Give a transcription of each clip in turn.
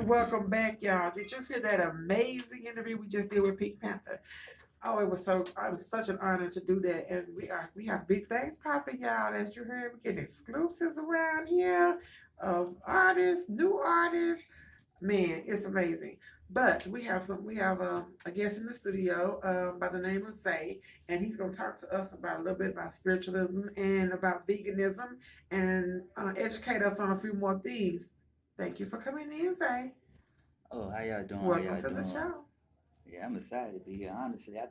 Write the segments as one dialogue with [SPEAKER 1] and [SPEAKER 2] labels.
[SPEAKER 1] And welcome back, y'all. Did you hear that amazing interview we just did with Pink Panther? Oh, it was such an honor to do that. And we have big things popping, y'all. As you heard, we're getting exclusives around here of artists, new artists. Man, it's amazing. But we have a guest in the studio by the name of Zay, and he's going to talk to us about a little bit about spiritualism and about veganism and educate us on a few more things. Thank you for coming in, Zay.
[SPEAKER 2] Oh, how y'all doing? How
[SPEAKER 1] Welcome
[SPEAKER 2] y'all
[SPEAKER 1] to the
[SPEAKER 2] doing?
[SPEAKER 1] show.
[SPEAKER 2] Yeah, I'm excited to be here. Honestly, I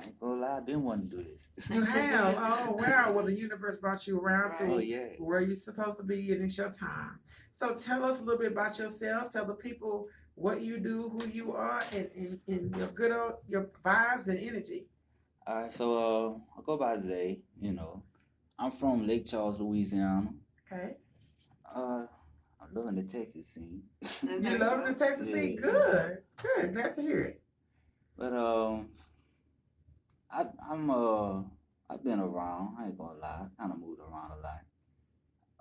[SPEAKER 2] ain't gonna lie, I've been wanting to do this.
[SPEAKER 1] You have. Oh, wow. Well, the universe brought you around
[SPEAKER 2] Oh
[SPEAKER 1] to
[SPEAKER 2] yeah.
[SPEAKER 1] where you're supposed to be, and it's your time. So tell us a little bit about yourself. Tell the people what you do, who you are, and your good old, your vibes and energy.
[SPEAKER 2] All right, so I go by Zay. I'm from Lake Charles, Louisiana.
[SPEAKER 1] Okay.
[SPEAKER 2] Uh, I'm loving the Texas scene.
[SPEAKER 1] You love the Texas scene?
[SPEAKER 2] Yeah.
[SPEAKER 1] Good. Good. Glad to hear it.
[SPEAKER 2] But I've been around. I ain't gonna lie. I kind of moved around a lot.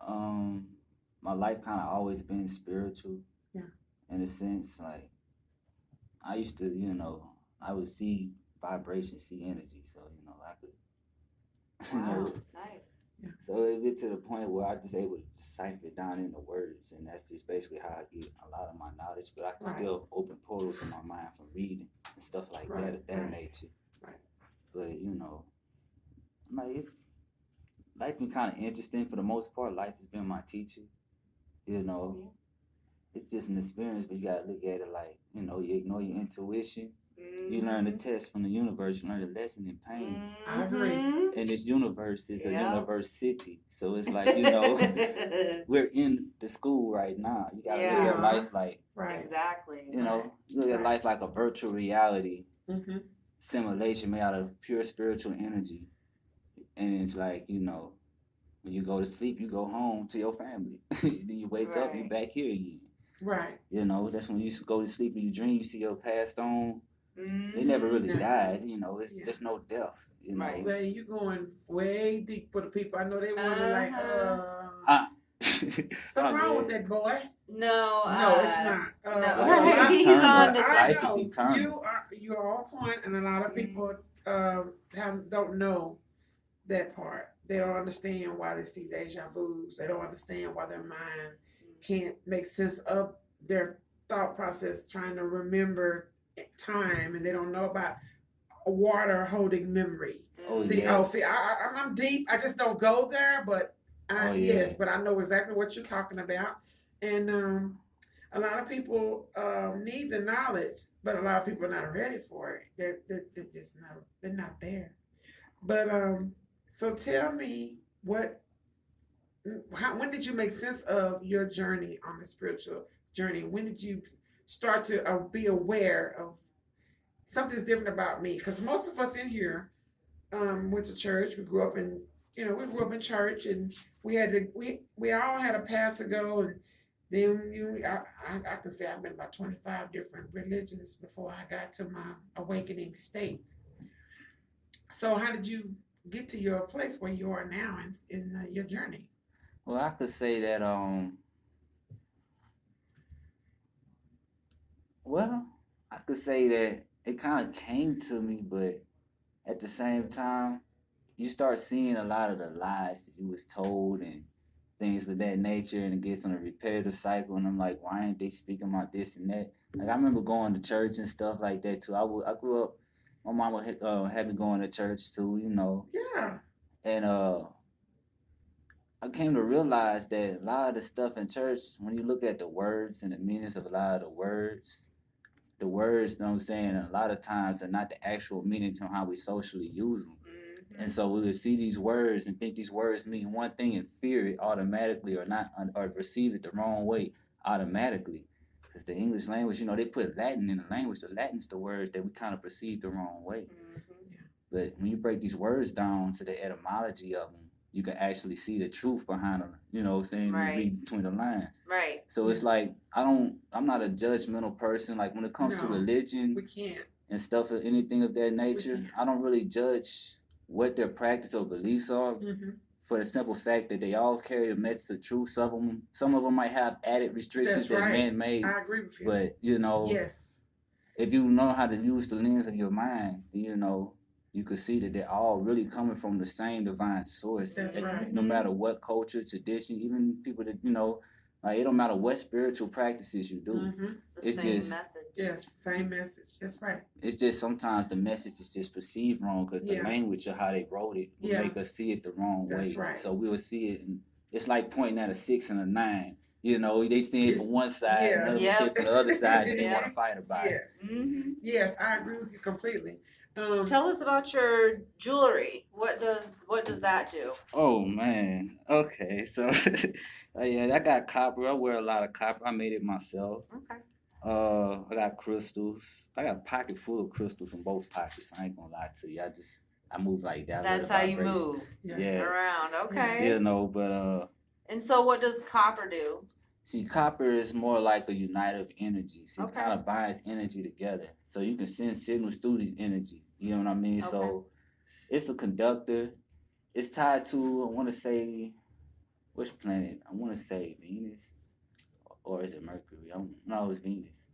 [SPEAKER 2] Um, my life kind of always been spiritual.
[SPEAKER 1] Yeah.
[SPEAKER 2] In a sense, like I used to, I would see vibration, see energy. So, I could,
[SPEAKER 3] Wow, nice.
[SPEAKER 1] Yeah.
[SPEAKER 2] so it get to the point where I just able to decipher it down into words. And that's just basically how I get a lot of my knowledge. But I can
[SPEAKER 1] Right.
[SPEAKER 2] still open portals in my mind from reading and stuff like that,
[SPEAKER 1] Right,
[SPEAKER 2] of that
[SPEAKER 1] right.
[SPEAKER 2] nature.
[SPEAKER 1] Right.
[SPEAKER 2] But, like life been kind of interesting for the most part. Life has been my teacher, you know.
[SPEAKER 3] Yeah.
[SPEAKER 2] It's just an experience, but you gotta look at it like, you ignore your intuition. You learn the test from the universe. You learn the lesson in pain.
[SPEAKER 1] I agree.
[SPEAKER 2] And this universe is a
[SPEAKER 3] Yeah.
[SPEAKER 2] university. So it's like, we're in the school right now. You gotta
[SPEAKER 3] Yeah.
[SPEAKER 2] look at life like,
[SPEAKER 1] Right.
[SPEAKER 3] Exactly.
[SPEAKER 2] you look at
[SPEAKER 1] Right.
[SPEAKER 2] life like a virtual reality
[SPEAKER 1] Mm-hmm.
[SPEAKER 2] simulation made out of pure spiritual energy. And it's like, when you go to sleep, you go home to your family. Then you wake up, you
[SPEAKER 3] Right.
[SPEAKER 2] back here again.
[SPEAKER 1] Right.
[SPEAKER 2] That's when you go to sleep and you dream, you see your past on.
[SPEAKER 3] Mhm.
[SPEAKER 2] They never really
[SPEAKER 1] Yeah.
[SPEAKER 2] died, it's
[SPEAKER 1] Yeah.
[SPEAKER 2] there's no death,
[SPEAKER 3] Right.
[SPEAKER 1] Say you going way deep for the people. I know they wonder like, something wrong with that boy.
[SPEAKER 3] No,
[SPEAKER 1] No, it's not.
[SPEAKER 3] no,
[SPEAKER 2] Life is
[SPEAKER 3] he's
[SPEAKER 2] eternal.
[SPEAKER 3] on to
[SPEAKER 1] I
[SPEAKER 2] Life is
[SPEAKER 1] know
[SPEAKER 2] eternal.
[SPEAKER 1] you're on point, and a lot of people don't know that part. They don't understand why they see deja vus. They don't understand why their mind can't make sense of their thought process, trying to remember time, and they don't know about water holding memory.
[SPEAKER 2] Oh,
[SPEAKER 1] See,
[SPEAKER 2] yes.
[SPEAKER 1] I'm deep. I just don't go there, but
[SPEAKER 2] Oh,
[SPEAKER 1] yes,
[SPEAKER 2] yeah.
[SPEAKER 1] but I know exactly what you're talking about, and a lot of people need the knowledge, but a lot of people are not ready for it. They're just not. They're not there. But so tell me when did you make sense of your journey on the spiritual journey? When did you start to be aware of something's different about me? Because most of us in here went to church. We grew up in church, and we all had a path to go. And then I can say I've been about 25 different religions before I got to my awakening state. So how did you get to your place where you are now in your journey?
[SPEAKER 2] Well, I could say that I could say that it kind of came to me, but at the same time, you start seeing a lot of the lies that you was told and things of that nature, and it gets on a repetitive cycle. And I'm like, why ain't they speaking about this and that? Like I remember going to church and stuff like that too. I grew up. My mama had me going to church too,
[SPEAKER 1] Yeah.
[SPEAKER 2] and I came to realize that a lot of the stuff in church, when you look at the words and the meanings of a lot of the words, you know what I'm saying, a lot of times are not the actual meaning to how we socially use them. And so we would see these words and think these words mean one thing and fear it automatically, or not, or perceive it the wrong way automatically. Because the English language, they put Latin in the language. The Latin's the words that we kind of perceive the wrong way. But when you break these words down to the etymology of them, you can actually see the truth behind them. You know what I'm saying? When you read between the lines.
[SPEAKER 3] Right.
[SPEAKER 2] So it's like I'm not a judgmental person. Like when it comes to
[SPEAKER 1] No,
[SPEAKER 2] religion
[SPEAKER 1] we can't.
[SPEAKER 2] and stuff or anything of that nature,
[SPEAKER 1] can't.
[SPEAKER 2] I don't really judge what their practice or beliefs are.
[SPEAKER 1] Mm-hmm.
[SPEAKER 2] for the simple fact that they all carry a message of truth. Some of them might have added restrictions
[SPEAKER 1] That's
[SPEAKER 2] that
[SPEAKER 1] right.
[SPEAKER 2] man made,
[SPEAKER 1] I agree with you.
[SPEAKER 2] but you know,
[SPEAKER 1] Yes.
[SPEAKER 2] if you know how to use the lens of your mind, you know, you could see that they're all really coming from the same divine source.
[SPEAKER 1] That's
[SPEAKER 2] And
[SPEAKER 1] right.
[SPEAKER 2] no matter what culture, tradition, even people that, you know, like it don't matter what spiritual practices you do.
[SPEAKER 1] Mm-hmm.
[SPEAKER 3] It's the same
[SPEAKER 2] just
[SPEAKER 3] message.
[SPEAKER 1] Yes, same message. That's right.
[SPEAKER 2] it's just sometimes the message is just perceived wrong because the
[SPEAKER 1] Yeah.
[SPEAKER 2] language of how they wrote it will
[SPEAKER 1] Yeah.
[SPEAKER 2] make us see it the wrong
[SPEAKER 1] That's
[SPEAKER 2] way.
[SPEAKER 1] right.
[SPEAKER 2] So we will see it, and it's like pointing at a 6 and a 9. You know, they see it from one side,
[SPEAKER 1] Yeah.
[SPEAKER 2] another
[SPEAKER 3] Yeah.
[SPEAKER 2] shit from the other side, and they
[SPEAKER 3] Yeah.
[SPEAKER 2] want to fight about it.
[SPEAKER 1] Yes.
[SPEAKER 3] Mm-hmm.
[SPEAKER 1] Yes, I agree with you completely.
[SPEAKER 3] Tell us about your jewelry. What does that do?
[SPEAKER 2] Oh man. Okay. So yeah, I got copper. I wear a lot of copper. I made it myself.
[SPEAKER 3] Okay.
[SPEAKER 2] I got crystals. I got a pocket full of crystals in both pockets. I ain't gonna lie to you. I move like that. I let
[SPEAKER 3] That's
[SPEAKER 2] the
[SPEAKER 3] how you
[SPEAKER 2] vibration-
[SPEAKER 3] move
[SPEAKER 2] Yeah.
[SPEAKER 3] around. Okay.
[SPEAKER 2] You know, but
[SPEAKER 3] And so what does copper do?
[SPEAKER 2] see, copper is more like a unite of energy. See,
[SPEAKER 3] Okay.
[SPEAKER 2] it kind of binds energy together. So you can send signals through these energy. You know what I mean?
[SPEAKER 3] Okay.
[SPEAKER 2] So it's a conductor. It's tied to, I want to say, which planet? I want to say Venus. Or is it Mercury? No, it's Venus.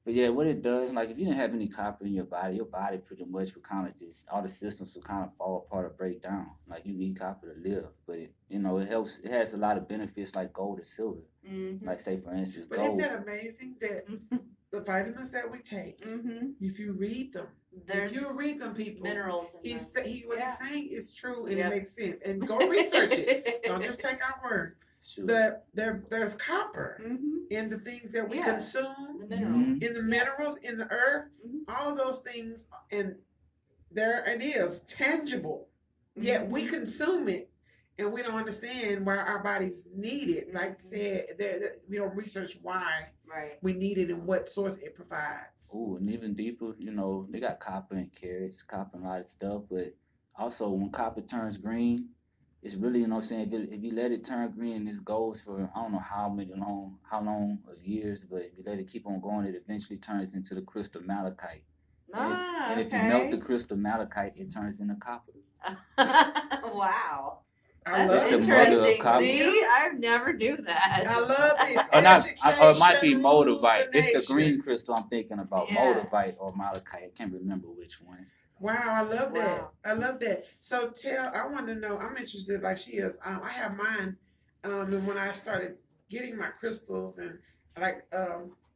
[SPEAKER 2] But yeah, what it does, like if you didn't have any copper in your body pretty much would kind of just, all the systems would kind of fall apart or break down. Like you need copper to live. But it, you know, it has a lot of benefits like gold or silver.
[SPEAKER 3] Mm-hmm.
[SPEAKER 2] Like say for instance,
[SPEAKER 1] But isn't
[SPEAKER 2] gold.
[SPEAKER 1] that amazing that the vitamins that we take,
[SPEAKER 3] Mm-hmm.
[SPEAKER 1] if you read them,
[SPEAKER 3] There's
[SPEAKER 1] if you read them, people,
[SPEAKER 3] minerals in them.
[SPEAKER 1] what
[SPEAKER 3] Yeah.
[SPEAKER 1] he's saying is true and
[SPEAKER 3] Yep.
[SPEAKER 1] it makes sense. And go research it. Don't just take our word.
[SPEAKER 2] Shoot.
[SPEAKER 1] But there's copper
[SPEAKER 3] Mm-hmm.
[SPEAKER 1] in the things that we
[SPEAKER 3] Yeah.
[SPEAKER 1] consume,
[SPEAKER 3] The minerals.
[SPEAKER 2] Mhm.
[SPEAKER 1] in the minerals, in the earth,
[SPEAKER 3] Mhm.
[SPEAKER 1] all of those things, and there it is, tangible. Yet we consume it, and we don't understand why our bodies need it. Like I said, we don't research why
[SPEAKER 3] Right.
[SPEAKER 1] we need it and what source it provides.
[SPEAKER 2] Ooh, and even deeper, you know, they got copper in carrots, copper and a lot of stuff. But also when copper turns green, it's really, you know what I'm saying, if you let it turn green, this goes for I don't know how long of years, but if you let it keep on going, it eventually turns into the crystal malachite. And if you melt the crystal malachite, it turns into copper.
[SPEAKER 3] Wow.
[SPEAKER 1] I
[SPEAKER 3] That's
[SPEAKER 1] love
[SPEAKER 2] It's the
[SPEAKER 1] this.
[SPEAKER 2] mother of
[SPEAKER 3] interesting.
[SPEAKER 2] copper.
[SPEAKER 3] See, I never knew that.
[SPEAKER 1] I love this.
[SPEAKER 2] Or not, or it might be
[SPEAKER 1] Education rules
[SPEAKER 2] moldavite.
[SPEAKER 1] the
[SPEAKER 2] It's the
[SPEAKER 1] nation.
[SPEAKER 2] green crystal I'm thinking about.
[SPEAKER 3] Yeah.
[SPEAKER 2] Moldavite or malachite. I can't remember which one.
[SPEAKER 1] Wow, I love that.
[SPEAKER 3] Wow.
[SPEAKER 1] I love that. So I want to know, I'm interested like she is. I have mine, and when I started getting my crystals and like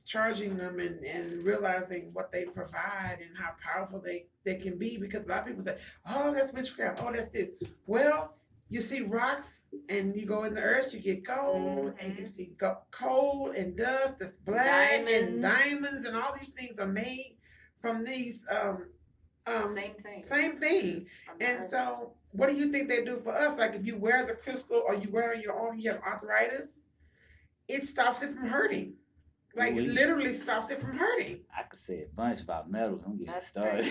[SPEAKER 1] charging them and realizing what they provide and how powerful they can be, because a lot of people say, oh, that's witchcraft, oh, that's this. Well, you see rocks and you go in the earth, you get gold, and you see coal and dust that's black and diamonds, and all these things are made from these
[SPEAKER 3] Same thing.
[SPEAKER 1] And so what do you think they do for us? Like if you wear the crystal or you wear it on your own, you have arthritis, it stops it from hurting. Like it literally stops it from hurting.
[SPEAKER 2] I could say a bunch about metals. I'm getting
[SPEAKER 3] That's
[SPEAKER 2] started.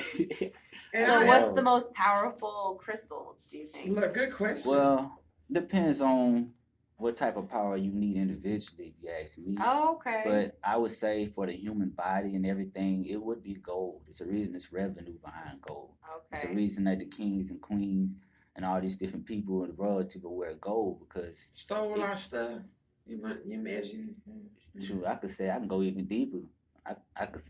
[SPEAKER 1] And
[SPEAKER 3] So
[SPEAKER 1] I
[SPEAKER 3] what's
[SPEAKER 1] know.
[SPEAKER 3] the most powerful crystal, do you think?
[SPEAKER 1] Look, good question.
[SPEAKER 2] Well, depends on what type of power you need individually, if you ask me.
[SPEAKER 3] Oh, okay.
[SPEAKER 2] But I would say for the human body and everything, it would be gold. It's a reason it's revenue behind gold. It's a
[SPEAKER 3] Okay.
[SPEAKER 2] reason that the kings and queens and all these different people in the royalty will wear gold because
[SPEAKER 1] Stole our stuff. You imagine?
[SPEAKER 2] shoot, I could say I can go even deeper. I could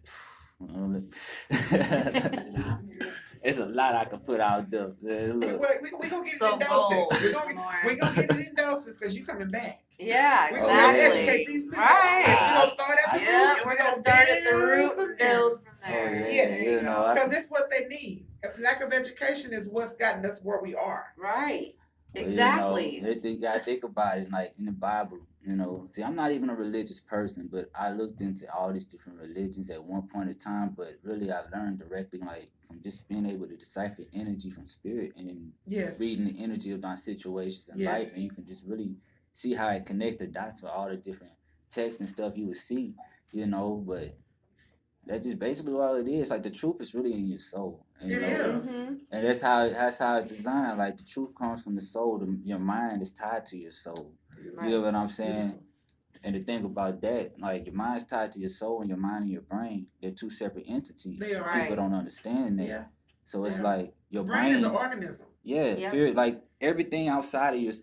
[SPEAKER 2] it's a lot I could put out there. Look.
[SPEAKER 1] We gonna get
[SPEAKER 3] So
[SPEAKER 1] it in doses.
[SPEAKER 3] gold.
[SPEAKER 1] We gonna get it in doses because you coming back.
[SPEAKER 3] Yeah,
[SPEAKER 1] We're gonna
[SPEAKER 3] exactly.
[SPEAKER 1] educate these people.
[SPEAKER 3] Right.
[SPEAKER 1] We're gonna start at the root.
[SPEAKER 3] Yeah,
[SPEAKER 1] and
[SPEAKER 3] we're gonna start at the root
[SPEAKER 1] from
[SPEAKER 3] and
[SPEAKER 1] there.
[SPEAKER 3] build from
[SPEAKER 2] Oh,
[SPEAKER 3] there.
[SPEAKER 2] yeah,
[SPEAKER 3] There
[SPEAKER 1] you
[SPEAKER 3] you
[SPEAKER 2] know,
[SPEAKER 3] go.
[SPEAKER 1] Because it's what they need. Lack of education is what's gotten us where we are.
[SPEAKER 3] Right.
[SPEAKER 2] Well,
[SPEAKER 3] Exactly.
[SPEAKER 2] You know, you gotta think about it, like in the Bible, you know. See, I'm not even a religious person, but I looked into all these different religions at one point in time, but really I learned directly, like, from just being able to decipher energy from spirit and then
[SPEAKER 1] Yes.
[SPEAKER 2] reading the energy of my situations in life, and you can just really see how it connects the dots for all the different texts and stuff you would see, you know, but that's just basically all it is. Like the truth is really in your soul. And, you
[SPEAKER 1] It
[SPEAKER 2] know,
[SPEAKER 1] is.
[SPEAKER 3] Mm-hmm.
[SPEAKER 2] and that's how it's designed. Like the truth comes from the soul. Your mind is tied to your soul. You know what I'm saying? And the thing about that, like your mind's tied to your soul and your mind and your brain. They're two separate entities.
[SPEAKER 1] They are.
[SPEAKER 3] Right.
[SPEAKER 2] People don't understand that.
[SPEAKER 1] Yeah.
[SPEAKER 2] So it's
[SPEAKER 1] Yeah.
[SPEAKER 2] like your
[SPEAKER 1] Brain
[SPEAKER 2] brain
[SPEAKER 1] is an organism.
[SPEAKER 2] yeah,
[SPEAKER 3] Yep.
[SPEAKER 2] period. Like everything outside of your,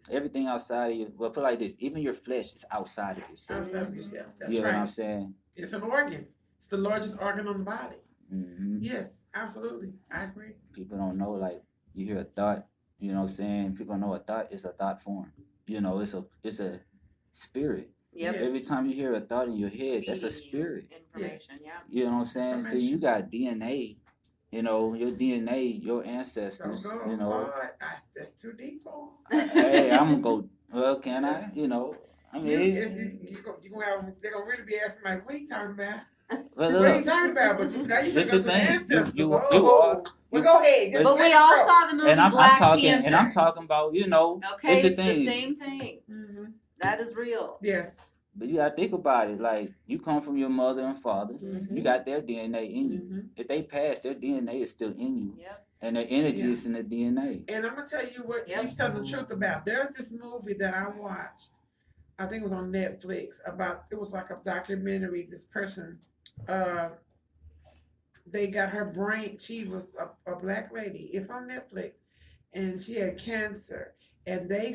[SPEAKER 2] well, put it like this, even your flesh is outside of yourself.
[SPEAKER 1] Outside of yourself. That's
[SPEAKER 2] You know
[SPEAKER 1] right.
[SPEAKER 2] what I'm saying?
[SPEAKER 1] It's an organ. It's the largest organ on the body.
[SPEAKER 2] Mm-hmm.
[SPEAKER 1] Yes, absolutely. I agree.
[SPEAKER 2] People don't know, like, you hear a thought, you know what I'm saying? People know a thought is a thought form. You know, it's a spirit.
[SPEAKER 3] Yep.
[SPEAKER 1] Yes.
[SPEAKER 2] Every time you hear a thought in your head, that's a
[SPEAKER 3] Feeding you
[SPEAKER 2] spirit.
[SPEAKER 3] information. Yeah.
[SPEAKER 2] You know what I'm saying? See, you got DNA. You know, your DNA, your ancestors.
[SPEAKER 1] Don't go,
[SPEAKER 2] You know,
[SPEAKER 1] start. That's too deep for
[SPEAKER 2] hey, I'm gonna go. Well, can I? You know, I
[SPEAKER 1] you.
[SPEAKER 2] mean,
[SPEAKER 1] You gonna have, they're gonna really be asking like, what are you talking about?
[SPEAKER 2] well,
[SPEAKER 1] What are you
[SPEAKER 2] look,
[SPEAKER 1] talking about? But now you
[SPEAKER 2] This
[SPEAKER 1] finna
[SPEAKER 2] the
[SPEAKER 1] go to the
[SPEAKER 2] thing.
[SPEAKER 1] ancestors.
[SPEAKER 2] You are.
[SPEAKER 1] Well, go ahead. Just
[SPEAKER 3] But
[SPEAKER 1] let
[SPEAKER 3] we
[SPEAKER 1] it
[SPEAKER 3] all
[SPEAKER 1] go.
[SPEAKER 3] saw the movie
[SPEAKER 2] And I'm
[SPEAKER 3] Black
[SPEAKER 2] talking,
[SPEAKER 3] Panther.
[SPEAKER 2] and I'm talking about, you know,
[SPEAKER 3] Okay,
[SPEAKER 2] it's the
[SPEAKER 3] it's the
[SPEAKER 2] thing.
[SPEAKER 3] same thing.
[SPEAKER 1] Mm-hmm.
[SPEAKER 3] That is real.
[SPEAKER 1] Yes.
[SPEAKER 2] But you gotta think about it. Like, you come from your mother and father.
[SPEAKER 1] Mm-hmm.
[SPEAKER 2] You got their DNA in you.
[SPEAKER 1] Mm-hmm.
[SPEAKER 2] If they pass, their DNA is still in you,
[SPEAKER 3] Yep.
[SPEAKER 2] and their energy
[SPEAKER 1] Yeah.
[SPEAKER 2] is in the DNA.
[SPEAKER 1] And I'm gonna tell you what
[SPEAKER 3] Yep.
[SPEAKER 1] he's telling the truth about. There's this movie that I watched. I think it was on Netflix about. It was like a documentary. This person, they got her brain. She was a black lady. It's on Netflix, and she had cancer. And they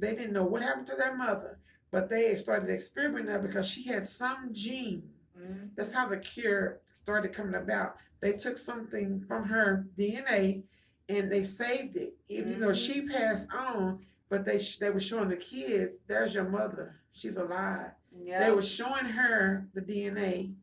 [SPEAKER 1] didn't know what happened to their mother, but they started experimenting on her because she had some gene.
[SPEAKER 3] Mm-hmm.
[SPEAKER 1] That's how the cure started coming about. They took something from her DNA and they saved it. Even though she passed on, but they were showing the kids, there's your mother. She's alive.
[SPEAKER 3] Yep.
[SPEAKER 1] They were showing her the DNA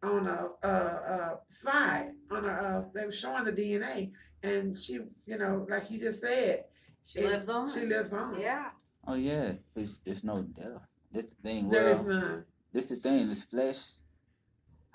[SPEAKER 1] on a slide on a. They were showing the DNA, and she, like you just said,
[SPEAKER 3] She lives on.
[SPEAKER 1] She lives on.
[SPEAKER 3] Yeah.
[SPEAKER 2] Oh yeah, there's no death. This the thing.
[SPEAKER 1] There
[SPEAKER 2] Well,
[SPEAKER 1] is none.
[SPEAKER 2] this the thing. This flesh,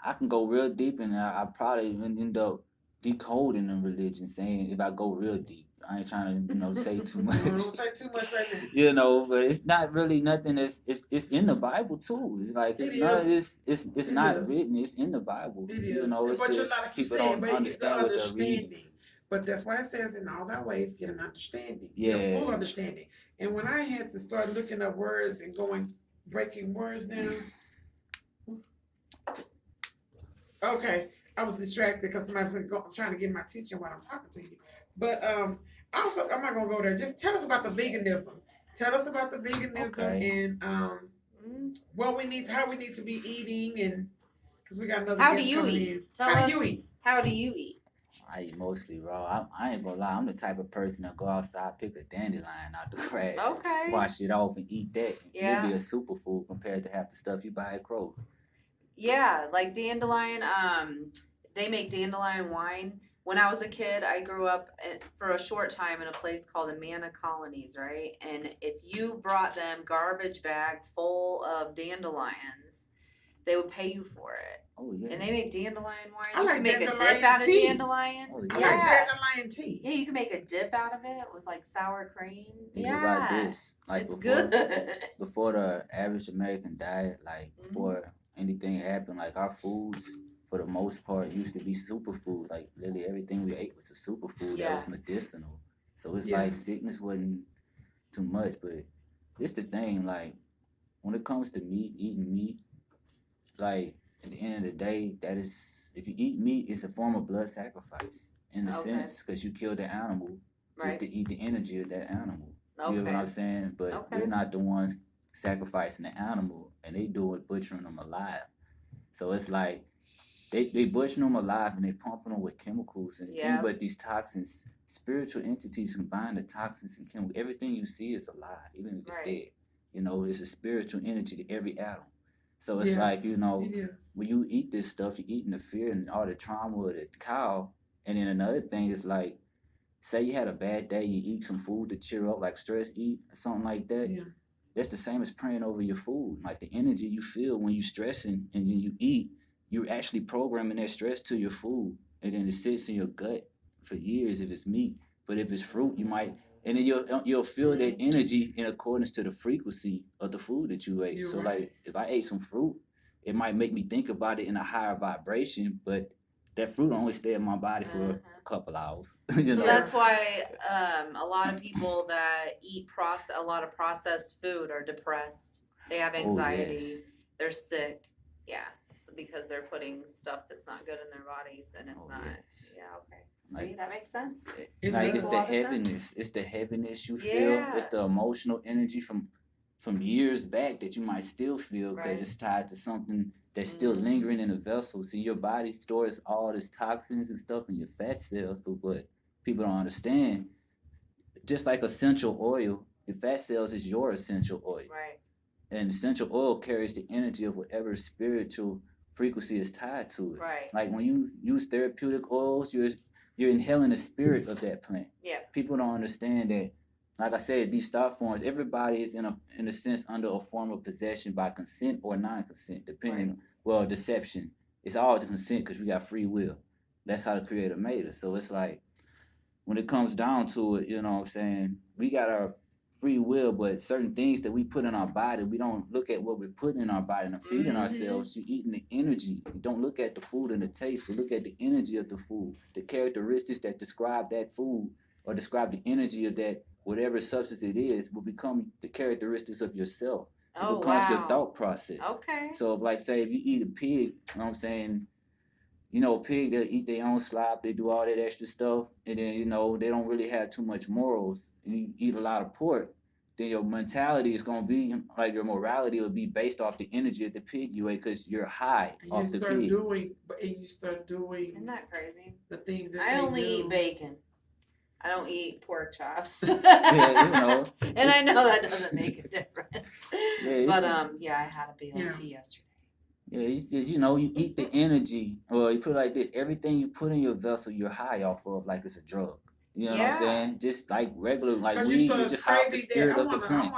[SPEAKER 2] I can go real deep, and I probably even end up decoding the religion, saying if I go real deep. I ain't trying to say too much.
[SPEAKER 1] Don't say too much right now.
[SPEAKER 2] You know, but it's not really nothing that's it's in the Bible too. It's like it's none of this. It's not written. It's in the Bible.
[SPEAKER 1] It is.
[SPEAKER 2] You know, it's
[SPEAKER 1] but
[SPEAKER 2] just
[SPEAKER 1] you're not like you
[SPEAKER 2] people
[SPEAKER 1] saying,
[SPEAKER 2] don't
[SPEAKER 1] but
[SPEAKER 2] understand
[SPEAKER 1] the
[SPEAKER 2] what they're reading.
[SPEAKER 1] understanding. But that's why it says in all thy ways get an understanding.
[SPEAKER 2] Yeah.
[SPEAKER 1] Get a full understanding. And when I had to start looking up words and breaking words down. Okay, I was distracted because somebody was trying to get my attention while I'm talking to you. But also, I'm not gonna go there. Just tell us about the veganism. Tell us about the veganism and what we need, how we need to be eating, and because we got another.
[SPEAKER 3] How
[SPEAKER 1] guest
[SPEAKER 3] do you
[SPEAKER 1] coming
[SPEAKER 3] eat?
[SPEAKER 1] in.
[SPEAKER 3] Tell
[SPEAKER 1] How
[SPEAKER 3] us.
[SPEAKER 1] do you eat?
[SPEAKER 3] How do you eat?
[SPEAKER 2] I eat mostly raw. I ain't gonna lie. I'm the type of person that go outside, pick a dandelion out the grass,
[SPEAKER 3] Okay.
[SPEAKER 2] wash it off, and eat that.
[SPEAKER 3] Yeah.
[SPEAKER 2] It'd be a superfood compared to half the stuff you buy at Kroger.
[SPEAKER 3] Yeah, like dandelion. They make dandelion wine. When I was a kid, I grew up for a short time in a place called Amana Colonies, right? And if you brought them garbage bag full of dandelions, they would pay you for it.
[SPEAKER 2] Oh yeah.
[SPEAKER 3] And they make dandelion wine.
[SPEAKER 1] I
[SPEAKER 3] You
[SPEAKER 1] like
[SPEAKER 3] can make a
[SPEAKER 1] dandelion
[SPEAKER 3] dip out of
[SPEAKER 1] tea.
[SPEAKER 3] dandelion.
[SPEAKER 2] Oh,
[SPEAKER 1] I
[SPEAKER 2] yeah.
[SPEAKER 1] like dandelion tea.
[SPEAKER 3] Yeah, you can make a dip out of it with like sour cream.
[SPEAKER 2] Think
[SPEAKER 3] yeah.
[SPEAKER 2] about this. Like
[SPEAKER 3] It's
[SPEAKER 2] before,
[SPEAKER 3] good.
[SPEAKER 2] before the average American diet, like before anything happened, like our foods for the most part used to be superfood. Like literally everything we ate was a superfood that was medicinal. So it's like sickness wasn't too much, but it's the thing, like when it comes to eating meat, like at the end of the day, that is, if you eat meat, it's a form of blood sacrifice in a sense, because you kill the animal just to eat the energy of that animal. You know what I'm saying? But we're not the ones sacrificing the animal, and they do it butchering them alive. So it's like they butchering them alive and they pumping them with chemicals and things, but these toxins, spiritual entities combine the toxins and chemicals. Everything you see is alive, even if it's dead. You know, it's a spiritual energy to every atom. So it's like, you know, when you eat this stuff, you're eating the fear and all the trauma of the cow. And then another thing is like, say you had a bad day, you eat some food to cheer up, like stress eat or something like that.
[SPEAKER 1] Yeah.
[SPEAKER 2] That's the same as praying over your food. Like the energy you feel when you're stressing and then you eat, you're actually programming that stress to your food. And then it sits in your gut for years if it's meat. But if it's fruit, you might, and then you'll feel that energy in accordance to the frequency of the food that you ate. So like if I ate some fruit, it might make me think about it in a higher vibration, but that fruit only stay in my body for a couple hours. You know?
[SPEAKER 3] That's why a lot of people that eat a lot of processed food are depressed. They have anxiety. They're sick. Yeah, it's because they're putting stuff that's not good in their bodies, and it's not.
[SPEAKER 2] Yes.
[SPEAKER 3] Yeah, okay. See, that makes sense.
[SPEAKER 1] It
[SPEAKER 2] Like
[SPEAKER 1] does.
[SPEAKER 2] it's
[SPEAKER 3] a
[SPEAKER 2] the
[SPEAKER 3] lot of sense.
[SPEAKER 2] heaviness. It's the heaviness you feel.
[SPEAKER 3] Yeah.
[SPEAKER 2] It's the emotional energy from years back that you might still feel because
[SPEAKER 3] Right.
[SPEAKER 2] it's tied to something that's still
[SPEAKER 3] Mhm.
[SPEAKER 2] lingering in the vessel. See, your body stores all this toxins and stuff in your fat cells, but what people don't understand, just like essential oil, your fat cells is your essential oil.
[SPEAKER 3] Right.
[SPEAKER 2] And essential oil carries the energy of whatever spiritual frequency is tied to it.
[SPEAKER 3] Right.
[SPEAKER 2] Like when you use therapeutic oils, you're inhaling the spirit of that plant.
[SPEAKER 3] Yeah.
[SPEAKER 2] People don't understand that. Like I said, these thought forms, everybody is in a sense under a form of possession by consent or non-consent, depending on deception. It's all the consent because we got free will. That's how the creator made us. So it's like when it comes down to it, you know what I'm saying, we got our free will, but certain things that we put in our body, we don't look at what we're putting in our body and feeding ourselves. You're eating the energy. You don't look at the food and the taste, but look at the energy of the food, the characteristics that describe that food or describe the energy of that whatever substance it is will become the characteristics of yourself. It
[SPEAKER 3] Oh,
[SPEAKER 2] becomes your
[SPEAKER 3] wow.
[SPEAKER 2] thought process.
[SPEAKER 3] Okay.
[SPEAKER 2] So, like, say, if you eat a pig, you know what I'm saying, a pig, they'll eat their own slop, they do all that extra stuff, and then, they don't really have too much morals, and you eat a lot of pork, then your mentality is going to be, like, your morality will be based off the energy of the pig you ate because you're high
[SPEAKER 1] And
[SPEAKER 2] off
[SPEAKER 1] you
[SPEAKER 2] the
[SPEAKER 1] start
[SPEAKER 2] pig.
[SPEAKER 1] doing
[SPEAKER 3] Isn't that crazy?
[SPEAKER 1] the things that
[SPEAKER 3] I
[SPEAKER 1] they
[SPEAKER 3] only
[SPEAKER 1] do.
[SPEAKER 3] eat bacon. I don't eat pork chops.
[SPEAKER 2] Yeah,
[SPEAKER 3] And I know that doesn't make a difference.
[SPEAKER 2] Yeah,
[SPEAKER 3] But yeah, I had a BLT yesterday.
[SPEAKER 2] Yeah, it's just, you eat the energy, or you put it like this, everything you put in your vessel, you're high off of like it's a drug. You know what I'm saying? Just like regular, like
[SPEAKER 1] Because
[SPEAKER 2] weed,
[SPEAKER 1] you
[SPEAKER 2] you're
[SPEAKER 1] start
[SPEAKER 2] just high off the
[SPEAKER 1] craving that.
[SPEAKER 2] spirit
[SPEAKER 1] I
[SPEAKER 2] of the
[SPEAKER 1] want
[SPEAKER 2] plant.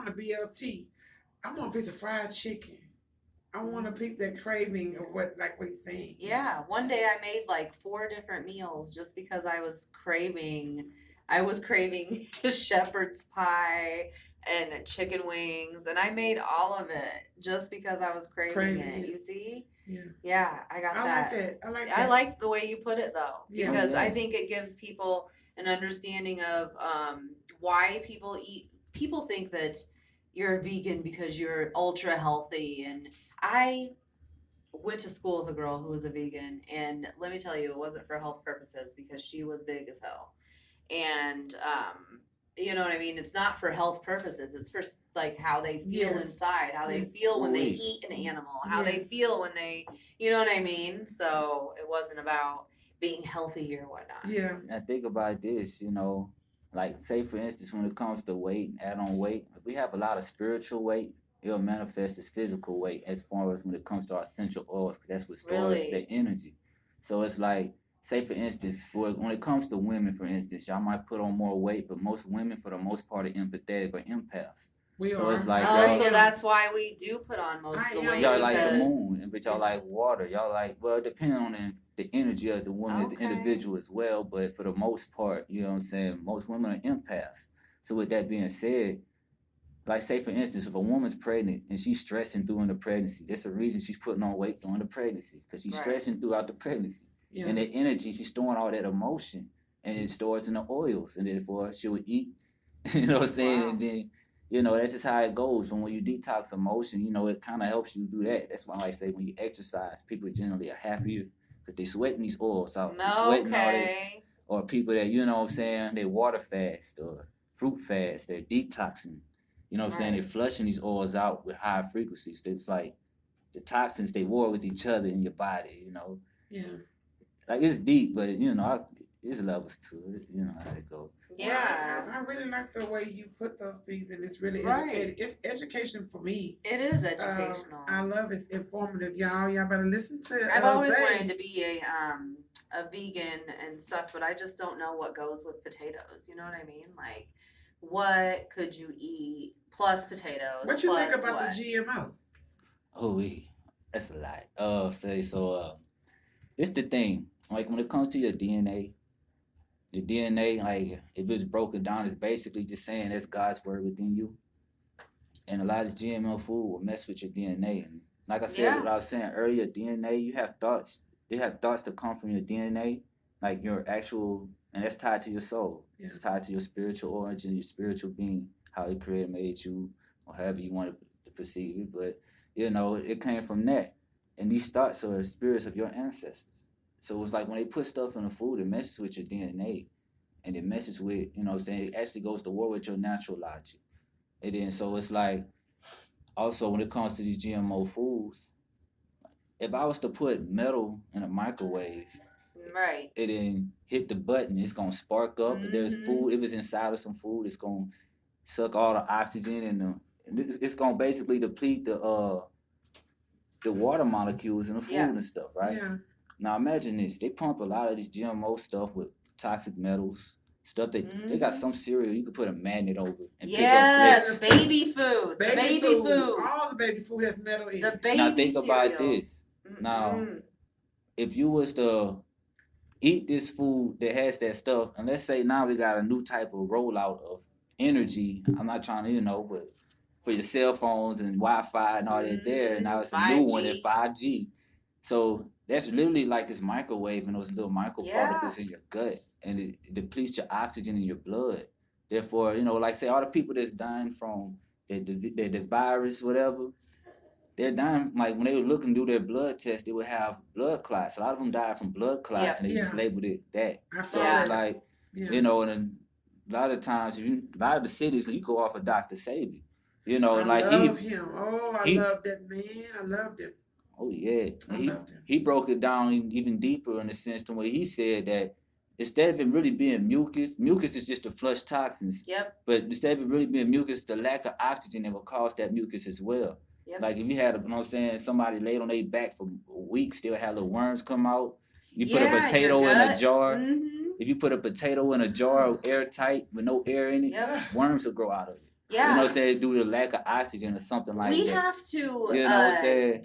[SPEAKER 1] a BLT. I want a piece of fried chicken. I want a piece that craving of what you're saying.
[SPEAKER 3] Yeah, one day I made like 4 different meals just because I was craving shepherd's pie and chicken wings, and I made all of it just because I was craving it. You see?
[SPEAKER 1] Yeah.
[SPEAKER 3] Yeah, I got that.
[SPEAKER 1] I like that.
[SPEAKER 3] I like the way you put it though,
[SPEAKER 1] Yeah.
[SPEAKER 3] because
[SPEAKER 2] Oh, yeah.
[SPEAKER 3] I think it gives people an understanding of why people eat. People think that you're a vegan because you're ultra healthy, and I went to school with a girl who was a vegan, and let me tell you, it wasn't for health purposes because she was big as hell, and you know what I mean. It's not for health purposes. It's for like how they feel inside, how they feel when they eat an animal, how they feel when they, you know what I mean. So it wasn't about being healthy or whatnot.
[SPEAKER 1] Yeah.
[SPEAKER 2] And think about this, like say for instance, when it comes to weight, add on weight, if we have a lot of spiritual weight, it'll manifest as physical weight as far as when it comes to our essential oils, because that's what stores the energy. So it's like, say for instance, when it comes to women, for instance, y'all might put on more weight, but most women, for the most part, are empathetic or empaths.
[SPEAKER 1] It's
[SPEAKER 2] like
[SPEAKER 3] so that's why we do put on most of the weight.
[SPEAKER 2] Y'all like the moon, but y'all like water. Y'all like, well, depending on the energy of the woman as the individual as well. But for the most part, you know what I'm saying, most women are empaths. So with that being said, like say for instance, if a woman's pregnant and she's stressing during the pregnancy, there's a reason she's putting on weight during the pregnancy because she's stressing throughout the pregnancy. Yeah. And that energy, she's storing all that emotion, and it stores in the oils, and therefore she would eat. You know what I'm saying? Wow. And then, that's just how it goes. But when you detox emotion, it kind of helps you do that. That's why I say when you exercise, people generally are happier because they're sweating these oils out. They're sweating all that. Or people that, you know what I'm saying, they water fast or fruit fast, they're detoxing. You know what I'm saying? They're flushing these oils out with high frequencies. It's like the toxins, they war with each other in your body,
[SPEAKER 1] Yeah.
[SPEAKER 2] Like it's deep, but there's levels to it. You know how it goes.
[SPEAKER 3] Yeah.
[SPEAKER 1] Well, I really like the way you put those things, and it's really educated. It's education for me.
[SPEAKER 3] It is educational.
[SPEAKER 1] I love it. It's informative, y'all. Y'all better listen to.
[SPEAKER 3] I've always wanted to be a vegan and stuff, but I just don't know what goes with potatoes. You know what I mean? Like, what could you eat plus potatoes?
[SPEAKER 1] What you think about the GMO?
[SPEAKER 2] Oh, that's a lot. It's the thing. Like when it comes to your DNA, like if it's broken down, it's basically just saying that's God's word within you. And a lot of GMO food will mess with your DNA. And like I said, what I was saying earlier, DNA, you have thoughts. They have thoughts that come from your DNA, like your actual, and that's tied to your soul. Yeah. It's tied to your spiritual origin, your spiritual being, how He created, made you, or however you want to perceive it. But, it came from that. And these thoughts are spirits of your ancestors. So it's like when they put stuff in the food, it messes with your DNA, and it messes with, you know what I'm saying, it actually goes to war with your natural logic. And then so it's like, also when it comes to these GMO foods, if I was to put metal in a microwave,
[SPEAKER 3] Right.
[SPEAKER 2] it then hit the button, it's gonna spark up. If there's food, if it's inside of some food, it's gonna suck all the oxygen and it's gonna basically deplete the water molecules in the food
[SPEAKER 3] Yeah.
[SPEAKER 2] and stuff, right?
[SPEAKER 1] Yeah.
[SPEAKER 2] Now imagine this: they pump a lot of this GMO stuff with toxic metals, stuff that they got some cereal you could put a magnet over and pick up
[SPEAKER 3] Yes,
[SPEAKER 2] flakes.
[SPEAKER 3] baby food. Baby food.
[SPEAKER 1] All the baby food has metal in
[SPEAKER 3] The
[SPEAKER 1] it.
[SPEAKER 3] baby
[SPEAKER 2] Now think
[SPEAKER 3] cereals.
[SPEAKER 2] about this. Now,
[SPEAKER 3] Mm-mm.
[SPEAKER 2] if you was to eat this food that has that stuff, and let's say now we got a new type of rollout of energy. I'm not trying to, but for your cell phones and Wi-Fi and all that there, now it's a new one at 5G. So that's literally like this microwave and those little microparticles in your gut, and it depletes your oxygen in your blood. Therefore, like say all the people that's dying from the virus, whatever, they're dying, like when they would look and do their blood test, they would have blood clots. A lot of them died from blood clots, and they just labeled it that. So it's like, and then a lot of times, a lot of the cities, you go off of Dr. Sabi,
[SPEAKER 1] I
[SPEAKER 2] like
[SPEAKER 1] love him. Oh, I love that man. I loved him.
[SPEAKER 2] Oh yeah,
[SPEAKER 1] I loved him.
[SPEAKER 2] He broke it down even deeper in the sense to where he said that instead of it really being mucus is just to flush toxins.
[SPEAKER 3] Yep.
[SPEAKER 2] But instead of it really being mucus, the lack of oxygen that will cause that mucus as well.
[SPEAKER 3] Yep.
[SPEAKER 2] Like if you had, somebody laid on their back for weeks, still had little worms come out. You put a potato in a jar.
[SPEAKER 3] Mm-hmm.
[SPEAKER 2] If you put a potato in a jar airtight with no air in it, worms will grow out of it.
[SPEAKER 3] Yeah.
[SPEAKER 2] You know what I'm saying? Due to the lack of oxygen or something like that.
[SPEAKER 3] We have to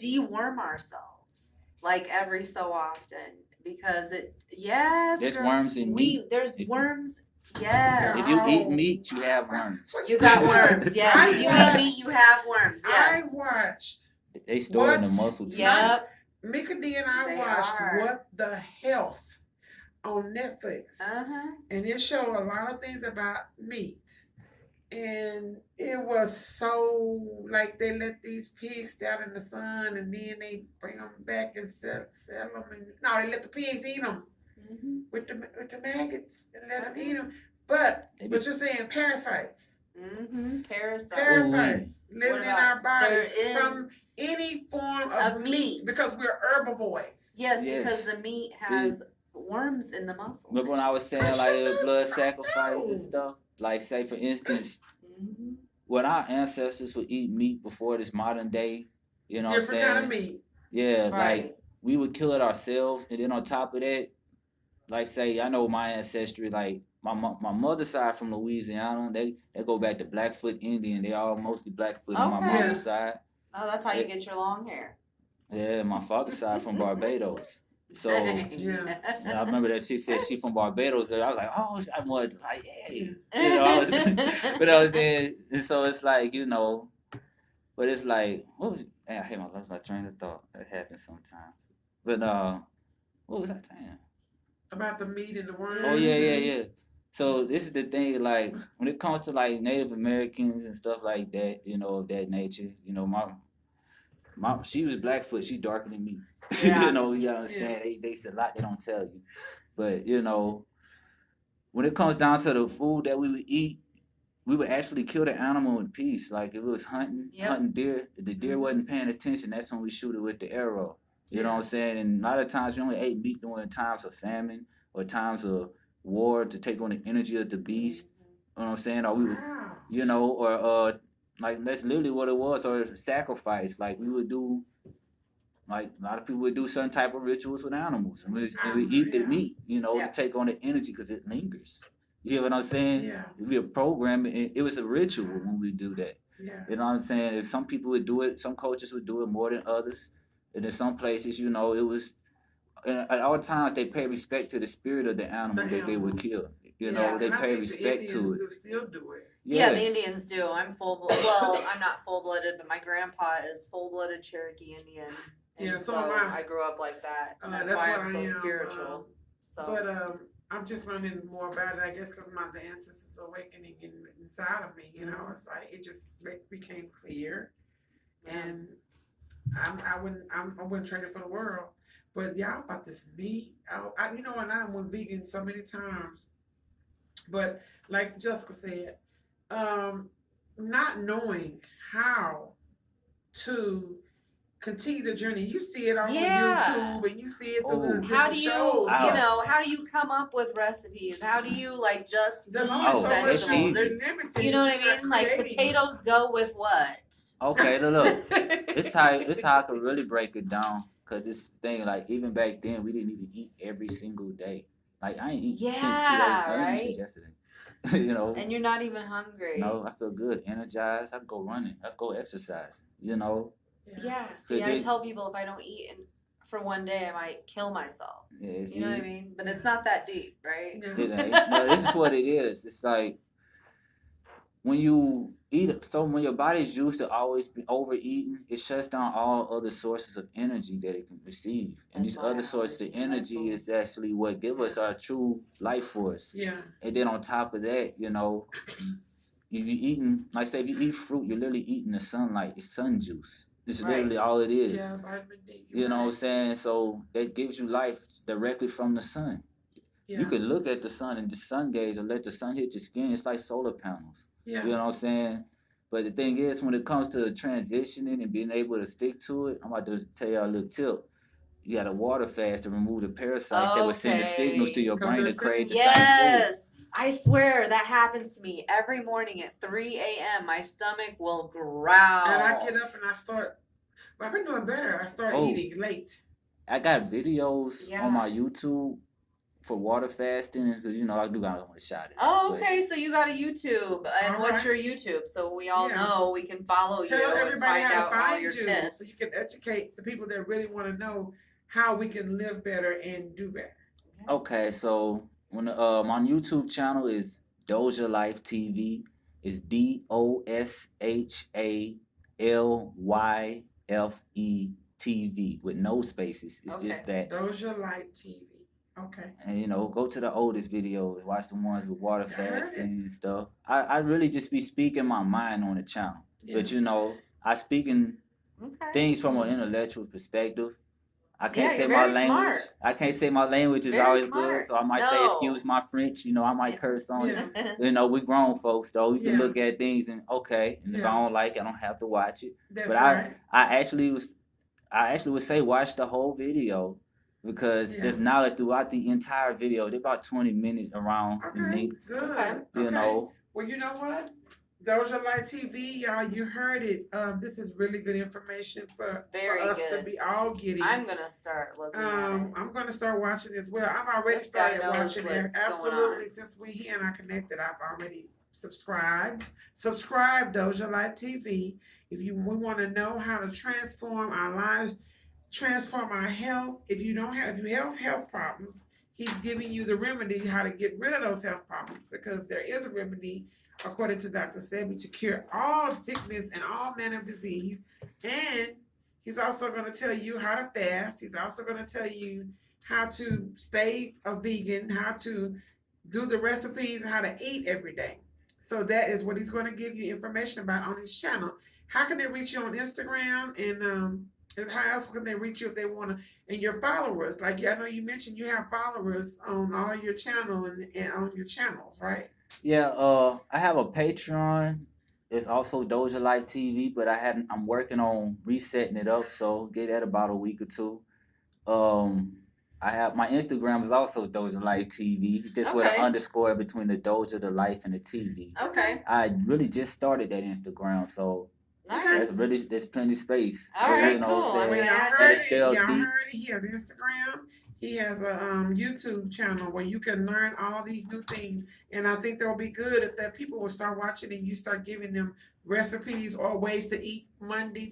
[SPEAKER 3] deworm ourselves like every so often because
[SPEAKER 2] there's worms in meat.
[SPEAKER 3] There's worms. Yes.
[SPEAKER 2] If you eat meat, you have worms.
[SPEAKER 3] You got worms. Yes. If you eat meat, you have worms. Yes.
[SPEAKER 1] I watched.
[SPEAKER 2] They store in the muscle too.
[SPEAKER 3] Yep.
[SPEAKER 1] Mika D and I watched What the Health on Netflix. And it showed a lot of things about meat. And it was so like they let these pigs down in the sun and then they bring them back and sell them. And, no, they let the pigs eat them with the maggots and let them eat them. But what you're saying, parasites. Parasites living in our body from any form of meat because we're herbivores.
[SPEAKER 3] Yes, because the meat has worms in the muscles.
[SPEAKER 2] Remember when I was saying like blood sacrifice and stuff? Like say for instance, when our ancestors would eat meat before this modern day, you know what I'm saying?
[SPEAKER 1] Different kind of meat.
[SPEAKER 2] Yeah, like we would kill it ourselves, and then on top of that, like say I know my ancestry, like my mother's side from Louisiana, they go back to Blackfoot Indian. They all mostly Blackfoot on my mother's side.
[SPEAKER 3] Oh, that's how you get your long hair.
[SPEAKER 2] Yeah, my father's side from Barbados. So I remember that she said she from Barbados, and I was like, oh, I was like, hey, but I was there, and so it's like, but it's like, what was? I hate my lost my train of thought. That happens sometimes. But what was I saying?
[SPEAKER 1] About the meat and the worms.
[SPEAKER 2] Oh yeah. So this is the thing, like when it comes to like Native Americans and stuff like that, of that nature, my she was Blackfoot, she's darker than me.
[SPEAKER 3] Yeah.
[SPEAKER 2] You gotta understand, they said a lot they don't tell you. But when it comes down to the food that we would eat, we would actually kill the animal in peace. Like if it was hunting deer, if the deer wasn't paying attention, that's when we shoot it with the arrow. You know what I'm saying? And a lot of times we only ate meat during times of famine or times of war to take on the energy of the beast. You know what I'm saying? Or we would, or like that's literally what it was, or sacrifice. Like we would do, like a lot of people would do certain type of rituals with animals, and we eat the meat, to take on the energy because it lingers. You hear what I'm saying?
[SPEAKER 1] Yeah.
[SPEAKER 2] It'd be a program, and it was a ritual when we do that.
[SPEAKER 1] Yeah.
[SPEAKER 2] You know what I'm saying? If some people would do it, some cultures would do it more than others. And in some places, it was, at all times, they pay respect to the spirit of the animal that they would kill. They pay respect to it.
[SPEAKER 1] They still do it.
[SPEAKER 3] Yes. Yeah, the Indians do. I'm I'm not full-blooded, but my grandpa is full-blooded Cherokee Indian. And
[SPEAKER 1] so am I.
[SPEAKER 3] I grew up like that. That's
[SPEAKER 1] why
[SPEAKER 3] I'm so spiritual.
[SPEAKER 1] But I'm just learning more about it, I guess, because the ancestors awakening inside of me. It's like it just became clear, and I wouldn't trade it for the world. But y'all about this meat. You know, and I went vegan so many times. But like Jessica said, um, not knowing how to continue the journey. You see it all on
[SPEAKER 3] Yeah.
[SPEAKER 1] YouTube and you see it through the
[SPEAKER 2] Oh.
[SPEAKER 3] How
[SPEAKER 1] different
[SPEAKER 3] do you,
[SPEAKER 1] shows.
[SPEAKER 3] you
[SPEAKER 2] Wow.
[SPEAKER 3] know, how do you come up with recipes? How do you like just
[SPEAKER 1] There's
[SPEAKER 3] eat
[SPEAKER 1] only
[SPEAKER 2] Oh,
[SPEAKER 1] so
[SPEAKER 2] that's
[SPEAKER 1] much
[SPEAKER 3] vegetables?
[SPEAKER 1] you
[SPEAKER 2] easy.
[SPEAKER 3] There-
[SPEAKER 1] can limited.
[SPEAKER 3] you know what I
[SPEAKER 1] You're not
[SPEAKER 3] mean? Like
[SPEAKER 1] creating.
[SPEAKER 3] potatoes go with what?
[SPEAKER 2] Okay, look. This how I could really break it down. Cause this thing, like even back then, we didn't even eat every single day. Like I ain't eaten since 2 days.
[SPEAKER 3] Yeah,
[SPEAKER 2] I ain't eaten since
[SPEAKER 3] right?
[SPEAKER 2] yesterday. You know.
[SPEAKER 3] And you're not even hungry.
[SPEAKER 2] No, I feel good, energized. I go running. I go exercise. You know.
[SPEAKER 3] Yeah. See,
[SPEAKER 2] Could
[SPEAKER 3] I
[SPEAKER 2] they-
[SPEAKER 3] tell people if I don't eat for one day, I might kill myself.
[SPEAKER 2] Yeah. See,
[SPEAKER 3] You know what I mean? But it's not that deep, right?
[SPEAKER 1] Yeah.
[SPEAKER 2] it ain't. No, this is what it is. It's like when you eat, so when your body's used to always be overeating, it shuts down all other sources of energy that it can receive. And
[SPEAKER 3] That's
[SPEAKER 2] these
[SPEAKER 3] why I
[SPEAKER 2] other sources of
[SPEAKER 3] always eat my
[SPEAKER 2] energy
[SPEAKER 3] food.
[SPEAKER 2] is actually what give us our true life force.
[SPEAKER 1] Yeah.
[SPEAKER 2] And then on top of that, you know, if you eating, like say if you eat fruit, you're literally eating the sunlight. It's sun juice. It's
[SPEAKER 3] Right.
[SPEAKER 2] literally all it is.
[SPEAKER 1] Yeah, vitamin D.
[SPEAKER 2] You know what I'm saying? So that gives you life directly from the sun.
[SPEAKER 1] Yeah.
[SPEAKER 2] You can look at the sun and the sun gaze or let the sun hit your skin. It's like solar panels.
[SPEAKER 1] Yeah.
[SPEAKER 2] You know what I'm saying? But the thing is, when it comes to transitioning and being able to stick to it, I'm about to tell y'all a little tip. You got to water fast to remove the parasites that would send the signals to your
[SPEAKER 1] Because
[SPEAKER 2] brain
[SPEAKER 1] they're
[SPEAKER 2] to crave the
[SPEAKER 1] sending-
[SPEAKER 2] same food.
[SPEAKER 3] Yes. I swear that happens to me every morning at 3 a.m. My stomach will growl.
[SPEAKER 1] And I get up and I start. Well, I've been doing better. I start
[SPEAKER 2] Oh.
[SPEAKER 1] eating late.
[SPEAKER 2] I got videos
[SPEAKER 3] Yeah.
[SPEAKER 2] on my YouTube for water fasting because you know I do got a shot at it.
[SPEAKER 3] Oh,
[SPEAKER 2] but-
[SPEAKER 3] okay. So you got a YouTube, and
[SPEAKER 1] All
[SPEAKER 3] what's
[SPEAKER 1] right.
[SPEAKER 3] your YouTube? So we all
[SPEAKER 1] Yeah.
[SPEAKER 3] know we can follow
[SPEAKER 1] Tell
[SPEAKER 3] you and
[SPEAKER 1] everybody
[SPEAKER 3] find
[SPEAKER 1] how
[SPEAKER 3] out
[SPEAKER 1] to
[SPEAKER 3] all
[SPEAKER 1] find
[SPEAKER 3] your
[SPEAKER 1] you,
[SPEAKER 3] tips.
[SPEAKER 1] so you can educate the people that really want to know how we can live better and do better.
[SPEAKER 2] Okay, so when my YouTube channel is Doja Life TV. It's DOSHALYFE TV with no spaces. It's just that.
[SPEAKER 1] Doja Light TV. Okay.
[SPEAKER 2] And you know, go to the oldest videos, watch the ones with water
[SPEAKER 1] I heard
[SPEAKER 2] fasting and stuff. I really just be speaking my mind on the channel.
[SPEAKER 1] Yeah.
[SPEAKER 2] But you know, I speaking
[SPEAKER 3] Okay.
[SPEAKER 2] things from an intellectual perspective. I can't
[SPEAKER 3] Yeah,
[SPEAKER 2] say
[SPEAKER 3] you're
[SPEAKER 2] my
[SPEAKER 3] very
[SPEAKER 2] language.
[SPEAKER 3] smart.
[SPEAKER 2] I can't say my language is
[SPEAKER 3] Very
[SPEAKER 2] always
[SPEAKER 3] smart.
[SPEAKER 2] good, so I might say
[SPEAKER 3] No.
[SPEAKER 2] excuse my French. You know, I might curse on it.
[SPEAKER 1] Yeah.
[SPEAKER 2] You know, we grown folks though. We can
[SPEAKER 1] Yeah.
[SPEAKER 2] look at things and okay, and if I
[SPEAKER 1] Yeah.
[SPEAKER 2] don't like it, I don't have to watch it.
[SPEAKER 1] That's
[SPEAKER 2] But
[SPEAKER 1] right.
[SPEAKER 2] I actually would say watch the whole video because
[SPEAKER 1] Yeah.
[SPEAKER 2] there's knowledge throughout the entire video. They're about 20 minutes around in
[SPEAKER 1] Okay.
[SPEAKER 2] length.
[SPEAKER 1] Good.
[SPEAKER 3] Okay.
[SPEAKER 2] You
[SPEAKER 1] Okay.
[SPEAKER 2] know.
[SPEAKER 1] Well, you know what? Doja Light TV, y'all, you heard it. This is really good information for
[SPEAKER 3] Very
[SPEAKER 1] us
[SPEAKER 3] good.
[SPEAKER 1] to be all getting.
[SPEAKER 3] I'm gonna start looking at it.
[SPEAKER 1] I'm gonna start watching as well. I've already
[SPEAKER 3] This guy
[SPEAKER 1] started
[SPEAKER 3] knows
[SPEAKER 1] watching it.
[SPEAKER 3] what's going
[SPEAKER 1] Absolutely,
[SPEAKER 3] on.
[SPEAKER 1] since we here and I connected, I've already subscribed. Subscribe Doja Light TV. If we want to know how to transform our lives, transform our health. If you have health problems, he's giving you the remedy how to get rid of those health problems because there is a remedy, according to Dr. Sebi, to cure all sickness and all manner of disease. And he's also going to tell you how to fast. He's also going to tell you how to stay a vegan, how to do the recipes, how to eat every day. So that is what he's going to give you information about on his channel. How can they reach you on Instagram and how else can they reach you if they want to? And your followers, like I know you mentioned you have followers on all your channel and on your channels, right?
[SPEAKER 2] Yeah, I have a Patreon. It's also Doja Life TV, but I'm working on resetting it up, so get that about a week or two. I have my Instagram is also Doja Life TV, just with an
[SPEAKER 3] Okay.
[SPEAKER 2] underscore between the Doja, the Life, and the TV.
[SPEAKER 3] Okay.
[SPEAKER 2] I really just started that Instagram, so
[SPEAKER 3] Nice.
[SPEAKER 2] there's plenty of space.
[SPEAKER 3] All right, cool.
[SPEAKER 2] what I'm
[SPEAKER 3] I'm
[SPEAKER 2] saying?
[SPEAKER 3] gonna add
[SPEAKER 2] But
[SPEAKER 3] you.
[SPEAKER 2] it's still
[SPEAKER 1] Y'all
[SPEAKER 2] deep.
[SPEAKER 1] heard it. He has Instagram. He has a YouTube channel where you can learn all these new things. And I think that'll be good if that people will start watching and you start giving them recipes or ways to eat Monday